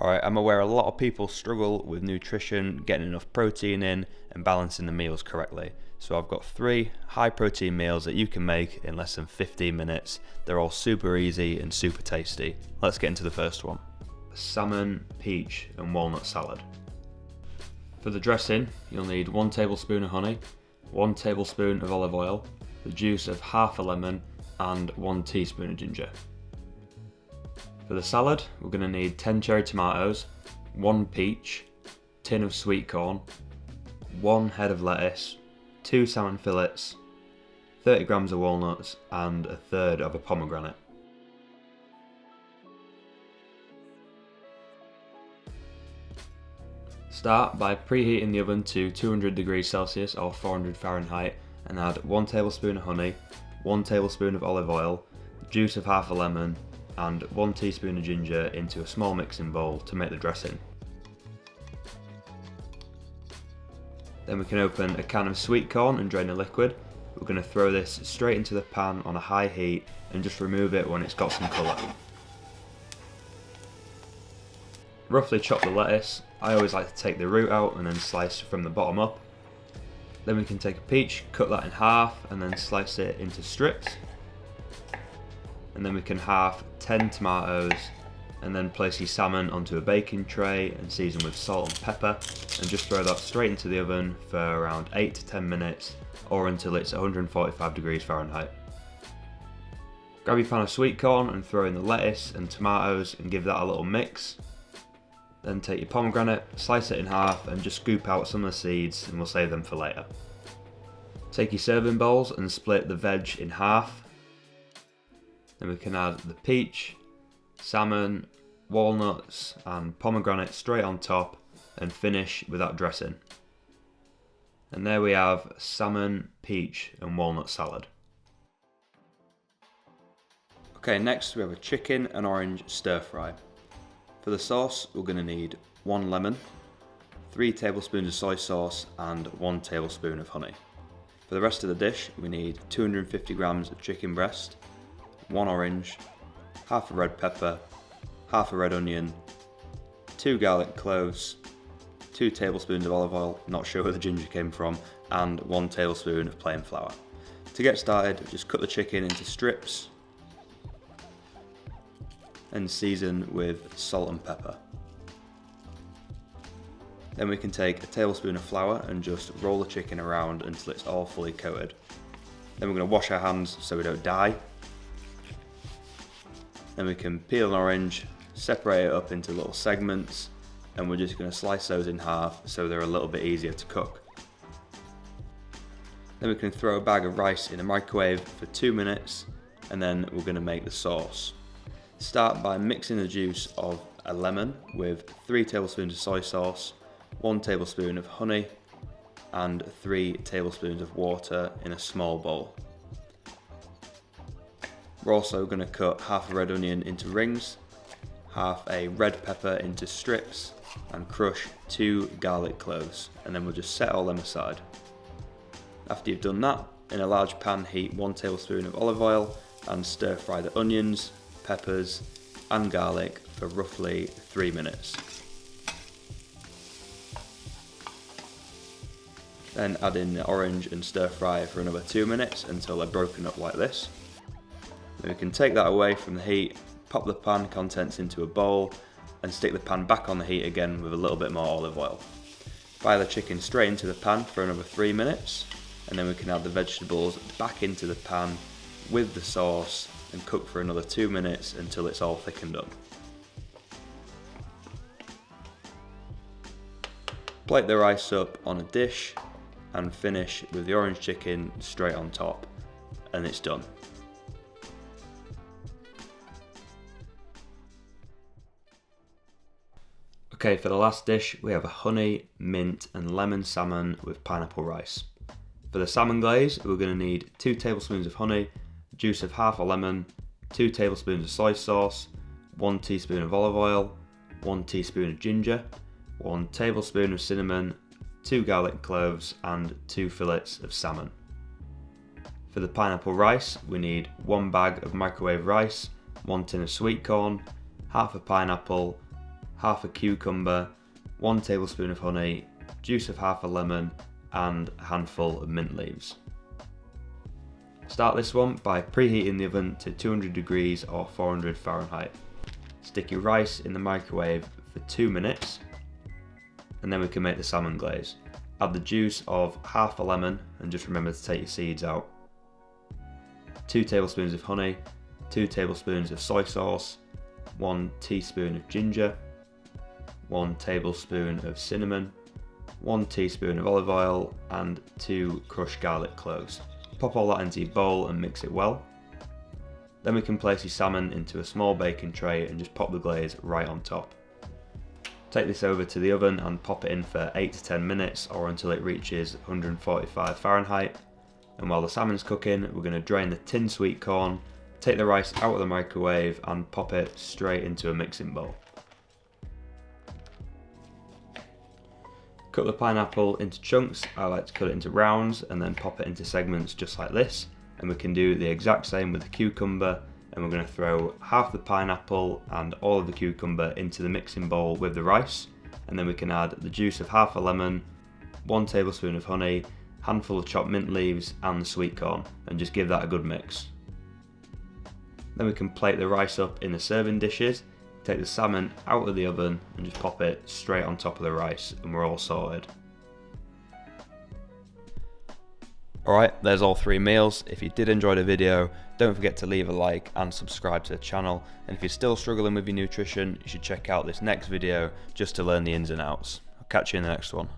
Alright, I'm aware a lot of people struggle with nutrition, getting enough protein in and balancing the meals correctly. So I've got 3 high protein meals that you can make in less than 15 minutes. They're all super easy and super tasty. Let's get into the first one. Salmon, peach and walnut salad. For the dressing, you'll need 1 tablespoon of honey, 1 tablespoon of olive oil, the juice of half a lemon and 1 teaspoon of ginger. For the salad, we're going to need 10 cherry tomatoes, 1 peach, tin of sweet corn, 1 head of lettuce, 2 salmon fillets, 30 grams of walnuts and 1/3 of a pomegranate. Start by preheating the oven to 200 degrees Celsius or 400 Fahrenheit and add 1 tablespoon of honey, 1 tablespoon of olive oil, the juice of half a lemon and 1 teaspoon of ginger into a small mixing bowl to make the dressing. Then we can open a can of sweet corn and drain the liquid. We're going to throw this straight into the pan on a high heat and just remove it when it's got some colour. Roughly chop the lettuce. I always like to take the root out and then slice from the bottom up. Then we can take a peach, cut that in half and then slice it into strips. And then we can halve 10 tomatoes and then place your salmon onto a baking tray and season with salt and pepper and just throw that straight into the oven for around 8 to 10 minutes or until it's 145 degrees Fahrenheit. Grab your pan of sweet corn and throw in the lettuce and tomatoes and give that a little mix. Then take your pomegranate, slice it in half and just scoop out some of the seeds and we'll save them for later. Take your serving bowls and split the veg in half. Then we can add the peach, salmon, walnuts and pomegranate straight on top and finish with that dressing. And there we have salmon, peach and walnut salad. Okay, next we have a chicken and orange stir fry. For the sauce we're going to need 1 lemon, 3 tablespoons of soy sauce and 1 tablespoon of honey. For the rest of the dish we need 250 grams of chicken breast, 1 orange, half a red pepper, half a red onion, 2 garlic cloves, 2 tablespoons of olive oil, not sure where the ginger came from, and 1 tablespoon of plain flour. To get started, just cut the chicken into strips and season with salt and pepper. Then we can take a tablespoon of flour and just roll the chicken around until it's all fully coated. Then we're going to wash our hands so we don't die. Then we can peel an orange, separate it up into little segments, and we're just going to slice those in half so they're a little bit easier to cook. Then we can throw a bag of rice in a microwave for 2 minutes, and then we're going to make the sauce. Start by mixing the juice of a lemon with 3 tablespoons of soy sauce, 1 tablespoon of honey, and 3 tablespoons of water in a small bowl. We're also going to cut half a red onion into rings, half a red pepper into strips, and crush 2 garlic cloves, and then we'll just set all them aside. After you've done that, in a large pan heat 1 tablespoon of olive oil and stir fry the onions, peppers and garlic for roughly 3 minutes. Then add in the orange and stir fry for another 2 minutes until they're broken up like this. Then we can take that away from the heat, pop the pan contents into a bowl and stick the pan back on the heat again with a little bit more olive oil. Fire the chicken straight into the pan for another 3 minutes and then we can add the vegetables back into the pan with the sauce and cook for another 2 minutes until it's all thickened up. Plate the rice up on a dish and finish with the orange chicken straight on top and it's done. Okay, for the last dish we have a honey, mint and lemon salmon with pineapple rice. For the salmon glaze we're going to need 2 tablespoons of honey, juice of half a lemon, 2 tablespoons of soy sauce, 1 teaspoon of olive oil, 1 teaspoon of ginger, 1 tablespoon of cinnamon, 2 garlic cloves and 2 fillets of salmon. For the pineapple rice we need 1 bag of microwave rice, 1 tin of sweet corn, half a pineapple, half a cucumber, 1 tablespoon of honey, juice of half a lemon, and a handful of mint leaves. Start this one by preheating the oven to 200 degrees or 400 Fahrenheit. Stick your rice in the microwave for 2 minutes, and then we can make the salmon glaze. Add the juice of half a lemon, and just remember to take your seeds out. 2 tablespoons of honey, 2 tablespoons of soy sauce, 1 teaspoon of ginger, 1 tablespoon of cinnamon, 1 teaspoon of olive oil, and 2 crushed garlic cloves. Pop all that into your bowl and mix it well. Then we can place your salmon into a small baking tray and just pop the glaze right on top. Take this over to the oven and pop it in for 8 to 10 minutes or until it reaches 145 Fahrenheit. And while the salmon's cooking, we're going to drain the tinned sweet corn, take the rice out of the microwave and pop it straight into a mixing bowl. Cut the pineapple into chunks. I like to cut it into rounds and then pop it into segments just like this. And we can do the exact same with the cucumber, and we're going to throw half the pineapple and all of the cucumber into the mixing bowl with the rice, and then we can add the juice of half a lemon, 1 tablespoon of honey, handful of chopped mint leaves and the sweet corn, and just give that a good mix. Then we can plate the rice up in the serving dishes, take the salmon out of the oven and just pop it straight on top of the rice, and we're all sorted. Alright, there's all 3 meals. If you did enjoy the video, don't forget to leave a like and subscribe to the channel. And if you're still struggling with your nutrition, you should check out this next video just to learn the ins and outs. I'll catch you in the next one.